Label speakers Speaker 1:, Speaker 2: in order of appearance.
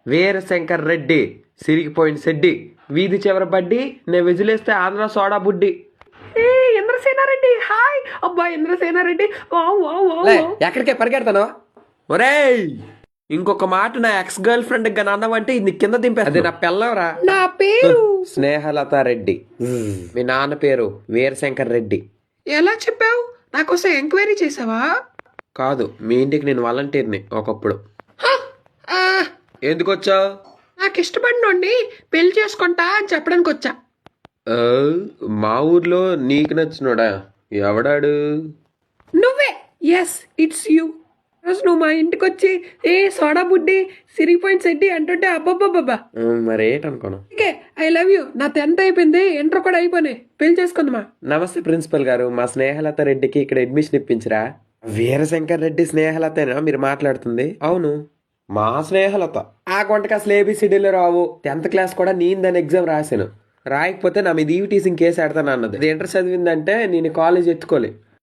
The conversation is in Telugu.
Speaker 1: వీరశంకర్ రెడ్డి సిరిగిపోయిన సెడ్డి వీధి చివర బడ్డి నే విజిలేస్తే ఆంధ్ర సోడా బుడ్డి.
Speaker 2: ఏ ఇంద్రసేనారెడ్డి హాయ్ అబ్బా Indrasena Reddy wow wow wow wow.
Speaker 1: ఎక్కడికే పరిగెడతాను? ఒరేయ్ ఇంకొక మాట నా ఎక్స్ గర్ల్ ఫ్రెండ్ గా అన్నావంటే ఇది కింద దింపే. అది నా పిల్లవరా.
Speaker 2: నా పేరు
Speaker 1: స్నేహలత రెడ్డి. మీ నాన్న పేరు వీరశంకర్ రెడ్డి.
Speaker 2: ఎలా చెప్పావు? నాకోసం ఎంక్వైరీ చేసావా?
Speaker 1: కాదు, మీ ఇంటికి నేను వాలంటీర్ని ఒకప్పుడు.
Speaker 2: హ, ఆ,
Speaker 1: ఎందుకు వచ్చావు?
Speaker 2: నాకు ఇష్టపడినోడిని పెళ్లి చేసుకుంటా అని చెప్పడానికి వచ్చా.
Speaker 1: మా ఊర్లో నీకు నచ్చినోడా? ఎవడాడు?
Speaker 2: నువ్వే. Yes it's you. రోజు నువ్వు మా ఇంటికి వచ్చి ఏ సోడా బుడ్డి సిరిగిపోయిన సెడ్డి అంటుంటే అబ్బబ్బబ్బబ్బా.
Speaker 1: మరేటనుకోను.
Speaker 2: Okay I love you. నా 10th అయిపోయింది, ఇంటర్ కూడా అయిపోయినాయి, పెళ్లి చేసుకుందామా?
Speaker 1: నమస్తే ప్రిన్సిపల్ గారు, మా స్నేహలత రెడ్డికి ఇక్కడ అడ్మిషన్ ఇప్పించరా? వీరశంకర్ రెడ్డి స్నేహలతేనా మీరు మాట్లాడుతుంది? అవును, మా స్నేహలత. ఆ కొంటకి అసలు ఏబిసిడీలు రావు. 10th క్లాస్ కూడా నేను దాని ఎగ్జామ్ రాశాను. రాయకపోతే నా మీద ఈవిటీసింగ్ కేసు ఆడతాను అన్నది. ఇది ఇంటర్ చదివిందంటే నేను కాలేజ్ ఎత్తుకోలే.